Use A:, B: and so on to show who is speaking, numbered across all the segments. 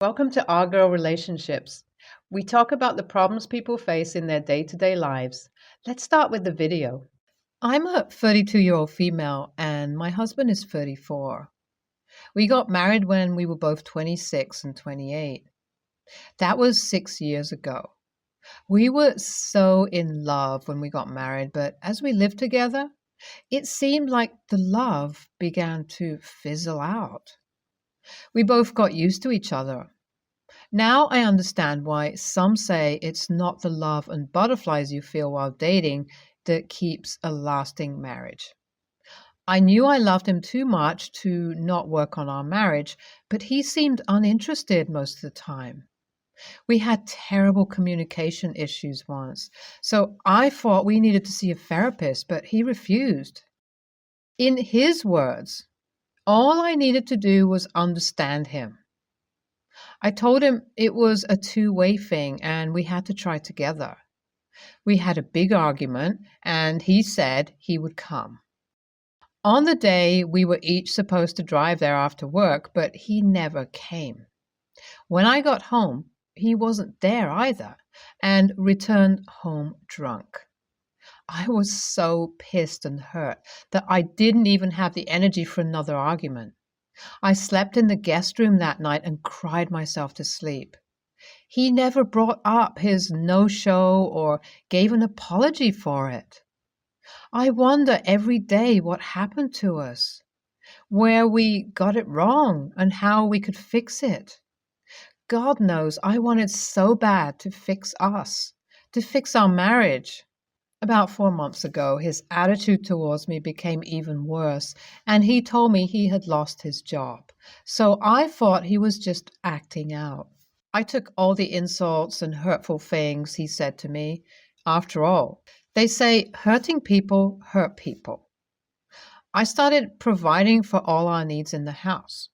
A: Welcome to Our Girl Relationships. We talk about the problems people face in their day to day lives. Let's start with the video. I'm a 32-year-old female and my husband is 34. We got married when we were both 26 and 28. That was 6 years ago. We were so in love when we got married, but as we lived together, it seemed like the love began to fizzle out. We both got used to each other. Now I understand why some say it's not the love and butterflies you feel while dating that keeps a lasting marriage. I knew I loved him too much to not work on our marriage, but he seemed uninterested most of the time. We had terrible communication issues once, so I thought we needed to see a therapist, but he refused. In his words, all I needed to do was understand him. I told him it was a two-way thing and we had to try together. We had a big argument and he said he would come. On the day, we were each supposed to drive there after work, but he never came. When I got home, he wasn't there either and returned home drunk. I was so pissed and hurt that I didn't even have the energy for another argument. I slept in the guest room that night and cried myself to sleep. He never brought up his no-show or gave an apology for it. I wonder every day what happened to us, where we got it wrong and how we could fix it. God knows I wanted so bad to fix us, to fix our marriage. About 4 months ago, his attitude towards me became even worse, and he told me he had lost his job. So I thought he was just acting out. I took all the insults and hurtful things he said to me. After all, they say hurting people hurt people. I started providing for all our needs in the house.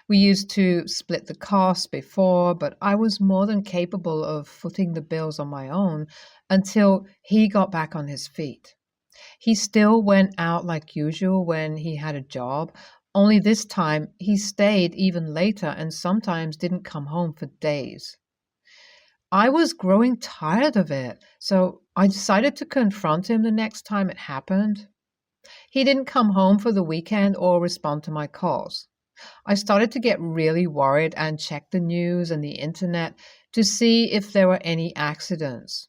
A: We used to split the costs before, but I was more than capable of footing the bills on my own until he got back on his feet. He still went out like usual when he had a job, only this time he stayed even later and sometimes didn't come home for days. I was growing tired of it, so I decided to confront him the next time it happened. He didn't come home for the weekend or respond to my calls. I started to get really worried and checked the news and the internet to see if there were any accidents.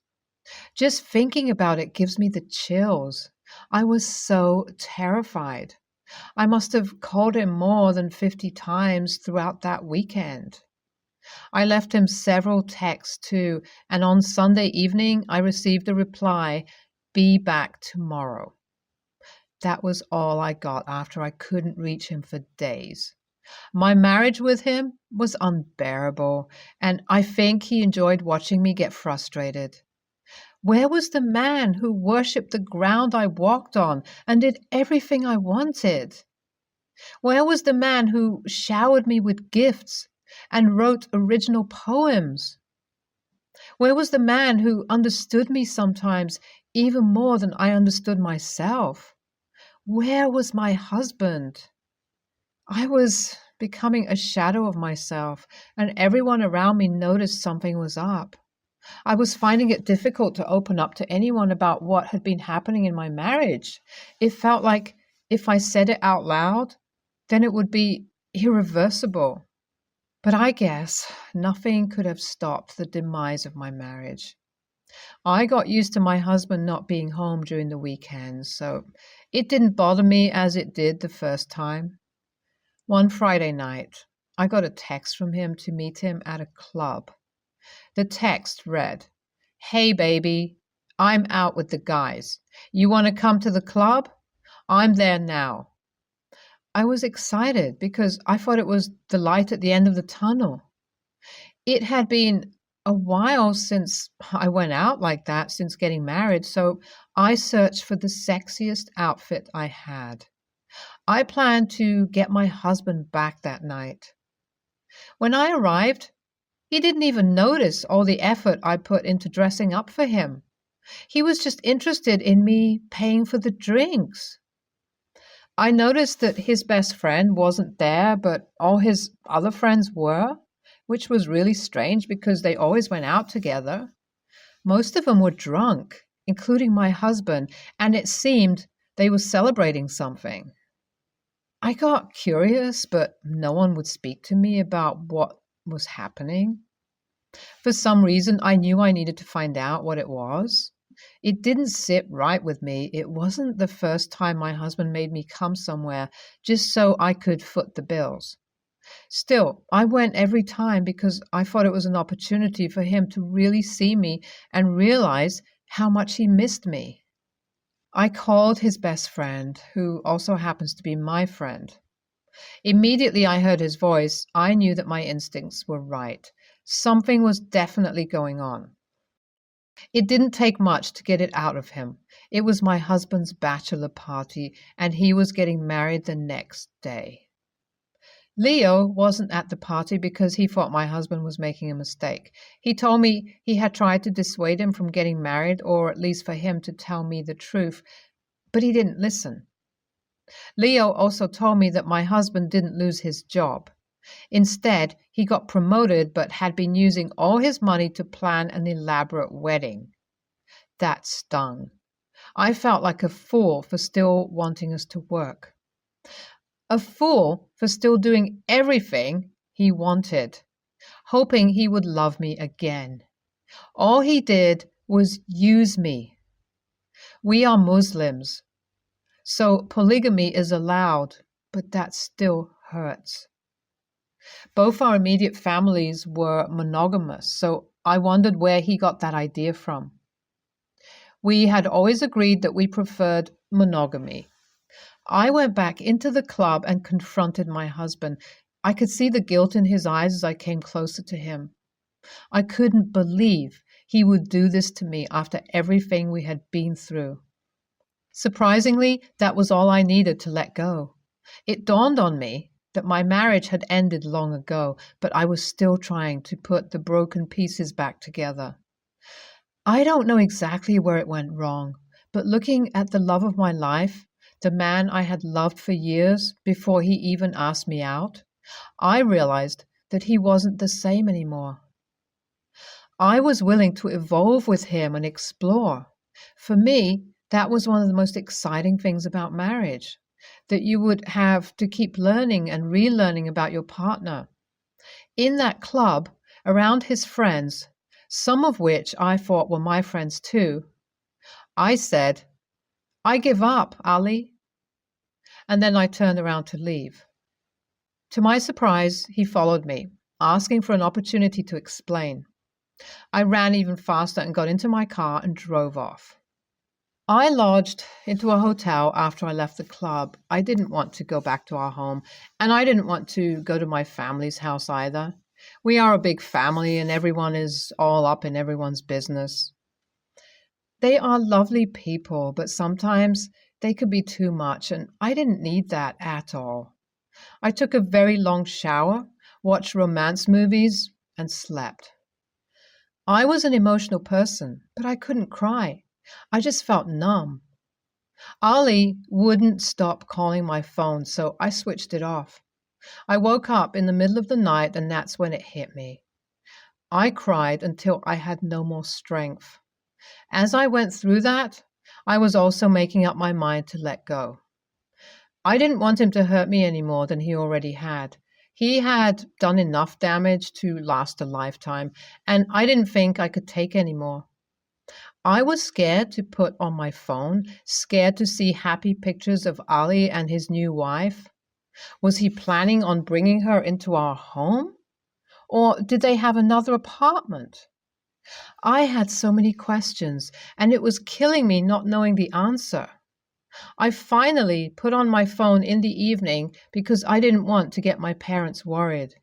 A: Just thinking about it gives me the chills. I was so terrified. I must have called him more than 50 times throughout that weekend. I left him several texts too, and on Sunday evening I received a reply, "Be back tomorrow." That was all I got after I couldn't reach him for days. My marriage with him was unbearable, and I think he enjoyed watching me get frustrated. Where was the man who worshipped the ground I walked on and did everything I wanted? Where was the man who showered me with gifts and wrote original poems? Where was the man who understood me sometimes even more than I understood myself? Where was my husband? I was becoming a shadow of myself, and everyone around me noticed something was up. I was finding it difficult to open up to anyone about what had been happening in my marriage. It felt like if I said it out loud, then it would be irreversible. But I guess nothing could have stopped the demise of my marriage. I got used to my husband not being home during the weekends, so it didn't bother me as it did the first time. One Friday night, I got a text from him to meet him at a club. The text read, "Hey baby, I'm out with the guys. You want to come to the club? I'm there now." I was excited because I thought it was the light at the end of the tunnel. It had been a while since I went out like that, since getting married, so I searched for the sexiest outfit I had. I planned to get my husband back that night. When I arrived, he didn't even notice all the effort I put into dressing up for him. He was just interested in me paying for the drinks. I noticed that his best friend wasn't there, but all his other friends were. which was really strange because they always went out together. Most of them were drunk, including my husband, and it seemed they were celebrating something. I got curious, but no one would speak to me about what was happening. For some reason, I knew I needed to find out what it was. It didn't sit right with me. It wasn't the first time my husband made me come somewhere just so I could foot the bills. Still, I went every time because I thought it was an opportunity for him to really see me and realize how much he missed me. I called his best friend, who also happens to be my friend. Immediately I heard his voice, I knew that my instincts were right. Something was definitely going on. It didn't take much to get it out of him. It was my husband's bachelor party, and he was getting married the next day. Leo wasn't at the party because he thought my husband was making a mistake. He told me he had tried to dissuade him from getting married, or at least for him to tell me the truth, but he didn't listen. Leo also told me that my husband didn't lose his job. Instead, he got promoted but had been using all his money to plan an elaborate wedding. That stung. I felt like a fool for still wanting us to work. A fool for still doing everything he wanted, hoping he would love me again. All he did was use me. We are Muslims, so polygamy is allowed, but that still hurts. Both our immediate families were monogamous, so I wondered where he got that idea from. We had always agreed that we preferred monogamy. I went back into the club and confronted my husband. I could see the guilt in his eyes as I came closer to him. I couldn't believe he would do this to me after everything we had been through. Surprisingly, that was all I needed to let go. It dawned on me that my marriage had ended long ago, but I was still trying to put the broken pieces back together. I don't know exactly where it went wrong, but looking at the love of my life, the man I had loved for years before he even asked me out, I realized that he wasn't the same anymore. I was willing to evolve with him and explore. For me, that was one of the most exciting things about marriage, that you would have to keep learning and relearning about your partner. In that club, around his friends, some of which I thought were my friends too, I said, "I give up, Ali." And then I turned around to leave. To my surprise, he followed me, asking for an opportunity to explain. I ran even faster and got into my car and drove off. I lodged into a hotel after I left the club. I didn't want to go back to our home, and I didn't want to go to my family's house either. We are a big family, and everyone is all up in everyone's business. They are lovely people, but sometimes they could be too much, and I didn't need that at all. I took a very long shower, watched romance movies, and slept. I was an emotional person, but I couldn't cry. I just felt numb. Ali wouldn't stop calling my phone, so I switched it off. I woke up in the middle of the night, and that's when it hit me. I cried until I had no more strength. As I went through that, I was also making up my mind to let go. I didn't want him to hurt me any more than he already had. He had done enough damage to last a lifetime, and I didn't think I could take any more. I was scared to put on my phone, scared to see happy pictures of Ali and his new wife. Was he planning on bringing her into our home? Or did they have another apartment? I had so many questions, and it was killing me not knowing the answer. I finally put on my phone in the evening because I didn't want to get my parents worried.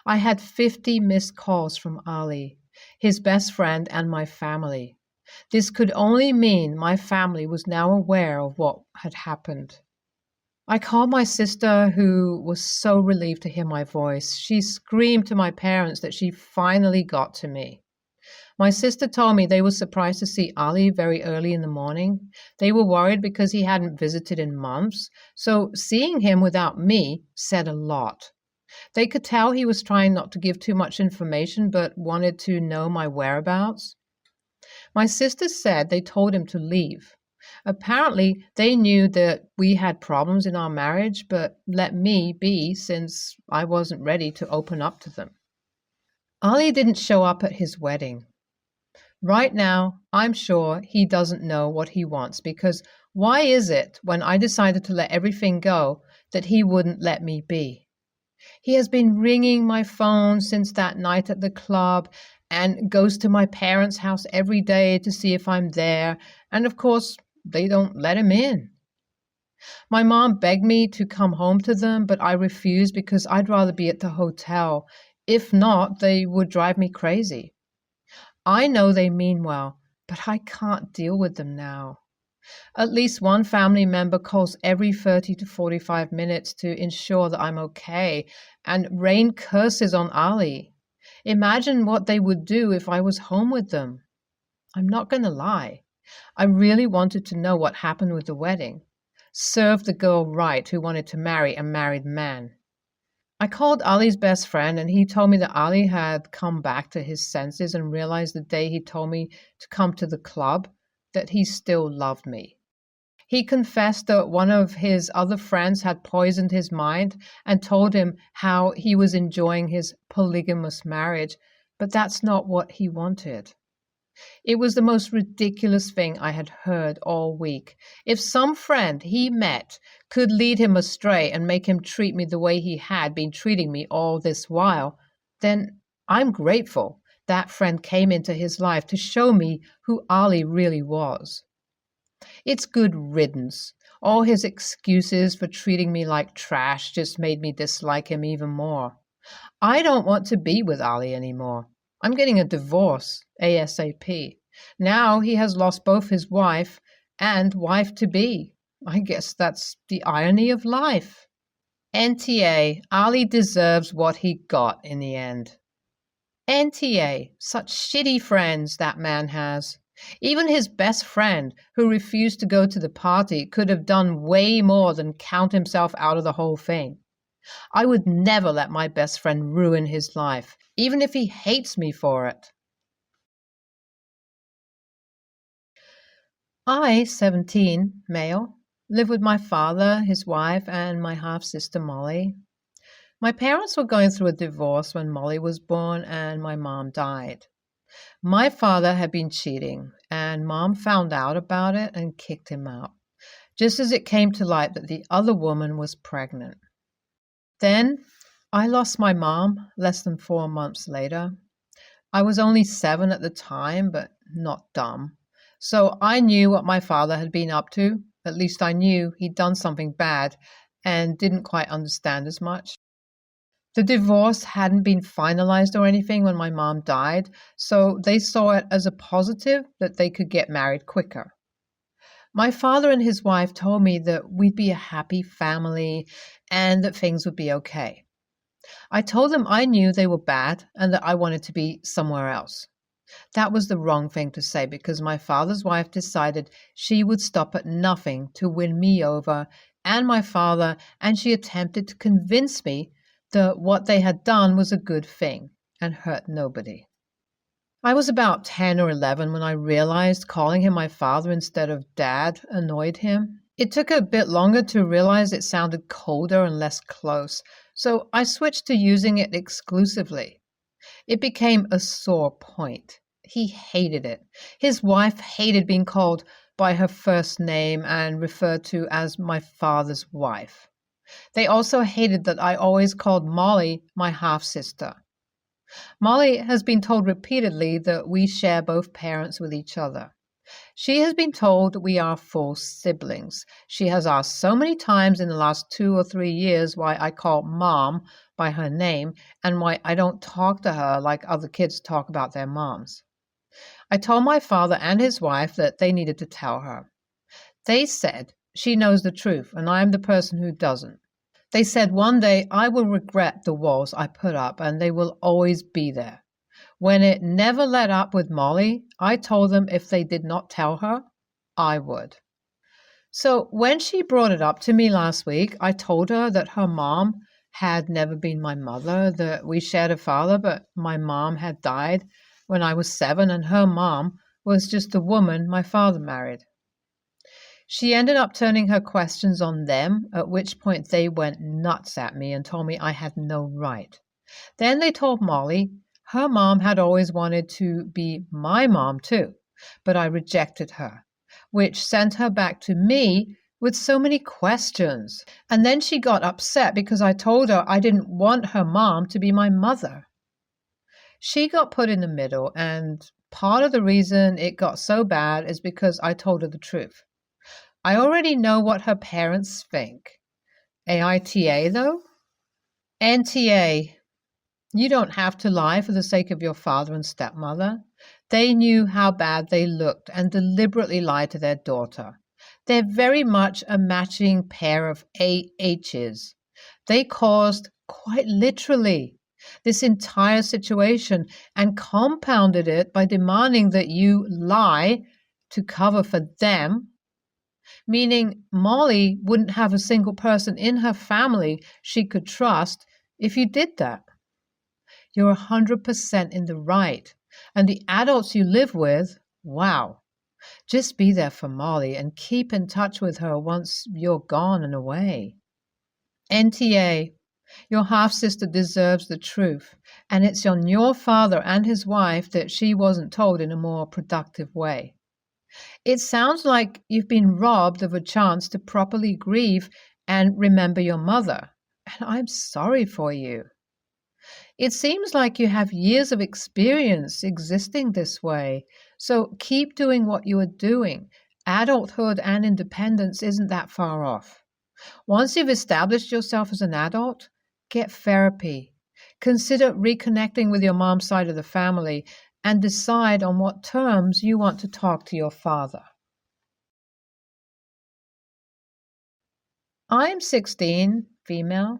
A: I had 50 missed calls from Ali, his best friend, and my family. This could only mean my family was now aware of what had happened. I called my sister, who was so relieved to hear my voice. She screamed to my parents that she finally got to me. My sister told me they were surprised to see Ali very early in the morning. They were worried because he hadn't visited in months, so seeing him without me said a lot. They could tell he was trying not to give too much information, but wanted to know my whereabouts. My sisters said they told him to leave. Apparently, they knew that we had problems in our marriage, but let me be since I wasn't ready to open up to them. Ali didn't show up at his wedding. Right now, I'm sure he doesn't know what he wants, because why is it when I decided to let everything go that he wouldn't let me be? He has been ringing my phone since that night at the club and goes to my parents' house every day to see if I'm there, and of course, they don't let him in. My mom begged me to come home to them, but I refused because I'd rather be at the hotel. If not, they would drive me crazy. I know they mean well, but I can't deal with them now. At least one family member calls every 30 to 45 minutes to ensure that I'm okay and rain curses on Ali. Imagine what they would do if I was home with them. I'm not going to lie. I really wanted to know what happened with the wedding. Serve the girl right who wanted to marry a married man. I called Ali's best friend and he told me that Ali had come back to his senses and realized the day he told me to come to the club that he still loved me. He confessed that one of his other friends had poisoned his mind and told him how he was enjoying his polygamous marriage, but that's not what he wanted. It was the most ridiculous thing I had heard all week. If some friend he met could lead him astray and make him treat me the way he had been treating me all this while, then I'm grateful that friend came into his life to show me who Ali really was. It's good riddance. All his excuses for treating me like trash just made me dislike him even more. I don't want to be with Ali anymore. I'm getting a divorce, ASAP. Now he has lost both his wife and wife-to-be. I guess that's the irony of life. NTA, Ali deserves what he got in the end. NTA, such shitty friends that man has. Even his best friend, who refused to go to the party, could have done way more than count himself out of the whole thing. I would never let my best friend ruin his life, even if he hates me for it. I, 17, male, live with my father, his wife, and my half-sister Molly. My parents were going through a divorce when Molly was born and my mom died. My father had been cheating, and Mom found out about it and kicked him out, just as it came to light that the other woman was pregnant. Then I lost my mom less than 4 months later. I was only 7 at the time, but not dumb. So I knew what my father had been up to. At least I knew he'd done something bad and didn't quite understand as much. The divorce hadn't been finalized or anything when my mom died, so they saw it as a positive that they could get married quicker. My father and his wife told me that we'd be a happy family and that things would be okay. I told them I knew they were bad and that I wanted to be somewhere else. That was the wrong thing to say because my father's wife decided she would stop at nothing to win me over and my father, and she attempted to convince me that what they had done was a good thing and hurt nobody. I was about 10 or 11 when I realized calling him my father instead of dad annoyed him. It took a bit longer to realize it sounded colder and less close, so I switched to using it exclusively. It became a sore point. He hated it. His wife hated being called by her first name and referred to as my father's wife. They also hated that I always called Molly my half-sister. Molly has been told repeatedly that we share both parents with each other. She has been told we are full siblings. She has asked so many times in the last 2 or 3 years why I call Mom by her name and why I don't talk to her like other kids talk about their moms. I told my father and his wife that they needed to tell her. They said she knows the truth and I am the person who doesn't. They said one day I will regret the walls I put up and they will always be there. When it never let up with Molly, I told them if they did not tell her, I would. So when she brought it up to me last week, I told her that her mom had never been my mother, that we shared a father, but my mom had died when I was 7, and her mom was just the woman my father married. She ended up turning her questions on them, at which point they went nuts at me and told me I had no right. Then they told Molly her mom had always wanted to be my mom too, but I rejected her, which sent her back to me with so many questions. And then she got upset because I told her I didn't want her mom to be my mother. She got put in the middle, and part of the reason it got so bad is because I told her the truth. I already know what her parents think. AITA, though? NTA. You don't have to lie for the sake of your father and stepmother. They knew how bad they looked and deliberately lied to their daughter. They're very much a matching pair of AHs. They caused, quite literally, this entire situation and compounded it by demanding that you lie to cover for them, meaning Molly wouldn't have a single person in her family she could trust if you did that. You're 100% in the right. And the adults you live with, wow. Just be there for Molly and keep in touch with her once you're gone and away. NTA, your half-sister deserves the truth, and it's on your father and his wife that she wasn't told in a more productive way. It sounds like you've been robbed of a chance to properly grieve and remember your mother, and I'm sorry for you. It seems like you have years of experience existing this way, so keep doing what you are doing. Adulthood and independence isn't that far off. Once you've established yourself as an adult, get therapy. Consider reconnecting with your mom's side of the family and decide on what terms you want to talk to your father. I'm 16, female.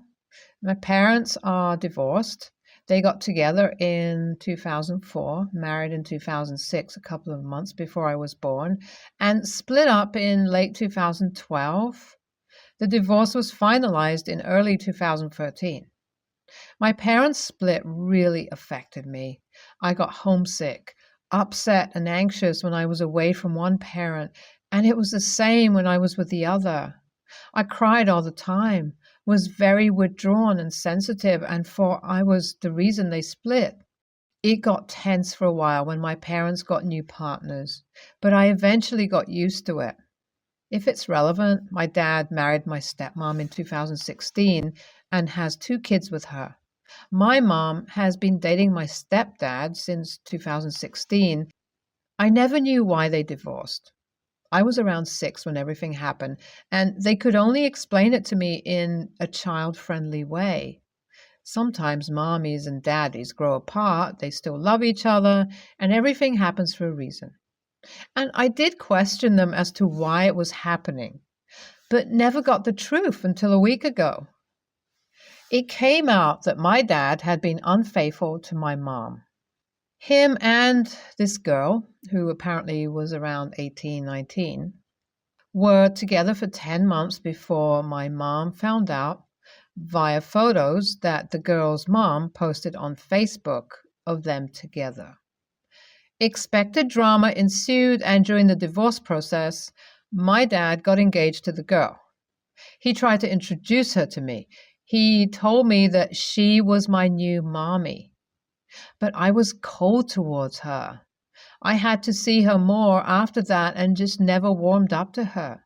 A: My parents are divorced. They got together in 2004, married in 2006, a couple of months before I was born, and split up in late 2012. The divorce was finalized in early 2013. My parents' split really affected me. I got homesick, upset, and anxious when I was away from one parent, and it was the same when I was with the other. I cried all the time, was very withdrawn and sensitive, and thought I was the reason they split. It got tense for a while when my parents got new partners, but I eventually got used to it. If it's relevant, my dad married my stepmom in 2016 and has 2 kids with her. My mom has been dating my stepdad since 2016. I never knew why they divorced. I was around 6 when everything happened, and they could only explain it to me in a child-friendly way. Sometimes mommies and daddies grow apart, they still love each other, and everything happens for a reason. And I did question them as to why it was happening, but never got the truth until a week ago. It came out that my dad had been unfaithful to my mom. Him and this girl, who apparently was around 18, 19, were together for 10 months before my mom found out via photos that the girl's mom posted on Facebook of them together. Expected drama ensued, and during the divorce process, my dad got engaged to the girl. He tried to introduce her to me. He told me that she was my new mommy. But I was cold towards her. I had to see her more after that and just never warmed up to her.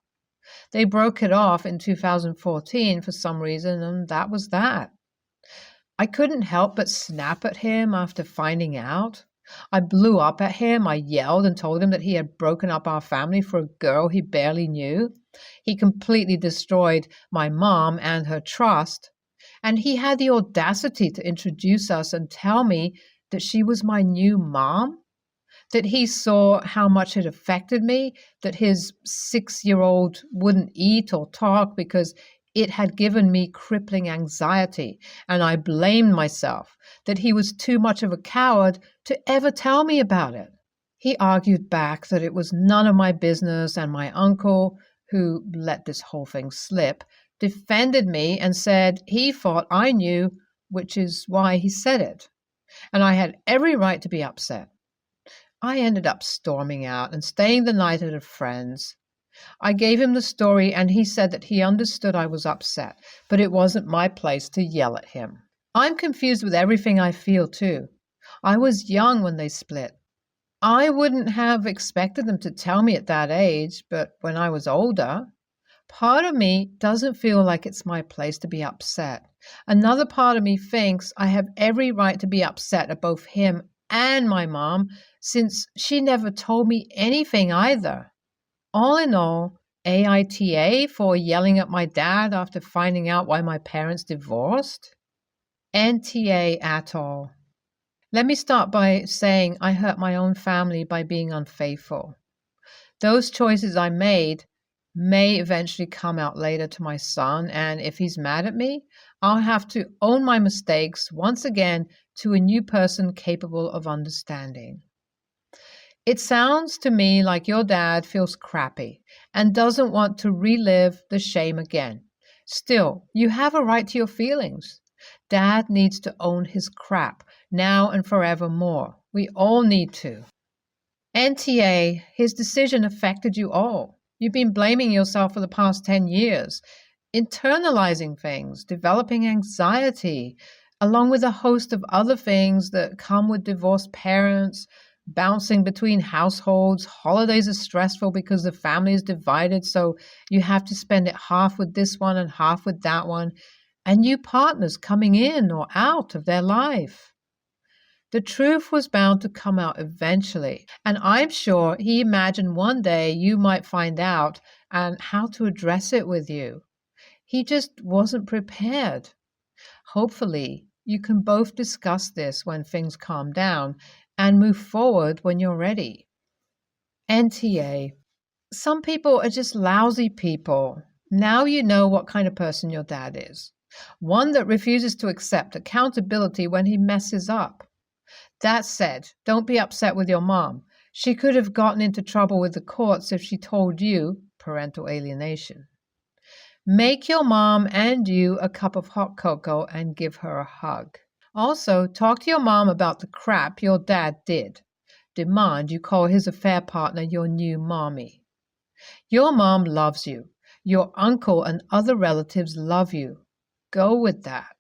A: They broke it off in 2014 for some reason, and that was that. I couldn't help but snap at him after finding out. I blew up at him. I yelled and told him that he had broken up our family for a girl he barely knew. He completely destroyed my mom and her trust. And he had the audacity to introduce us and tell me that she was my new mom, that he saw how much it affected me, that his 6-year-old wouldn't eat or talk because it had given me crippling anxiety, and I blamed myself, that he was too much of a coward to ever tell me about it. He argued back that it was none of my business, and my uncle, who let this whole thing slip, defended me and said he thought I knew, which is why he said it. And I had every right to be upset. I ended up storming out and staying the night at a friend's. I gave him the story and he said that he understood I was upset, but it wasn't my place to yell at him. I'm confused with everything I feel too. I was young when they split. I wouldn't have expected them to tell me at that age, but when I was older, part of me doesn't feel like it's my place to be upset. Another part of me thinks I have every right to be upset at both him and my mom, since she never told me anything either. All in all, AITA for yelling at my dad after finding out why my parents divorced? NTA at all. Let me start by saying I hurt my own family by being unfaithful. Those choices I made may eventually come out later to my son, and if he's mad at me, I'll have to own my mistakes once again to a new person capable of understanding. It sounds to me like your dad feels crappy and doesn't want to relive the shame again. Still, you have a right to your feelings. Dad needs to own his crap now and forevermore. We all need to. NTA, his decision affected you all. You've been blaming yourself for the past 10 years, internalizing things, developing anxiety, along with a host of other things that come with divorced parents, bouncing between households. Holidays are stressful because the family is divided, so you have to spend it half with this one and half with that one, and new partners coming in or out of their life. The truth was bound to come out eventually, and I'm sure he imagined one day you might find out and how to address it with you. He just wasn't prepared. Hopefully, you can both discuss this when things calm down and move forward when you're ready. NTA. Some people are just lousy people. Now you know what kind of person your dad is. One that refuses to accept accountability when he messes up. That said, don't be upset with your mom. She could have gotten into trouble with the courts if she told you, parental alienation. Make your mom and you a cup of hot cocoa and give her a hug. Also, talk to your mom about the crap your dad did. Demand you call his affair partner your new mommy. Your mom loves you. Your uncle and other relatives love you. Go with that.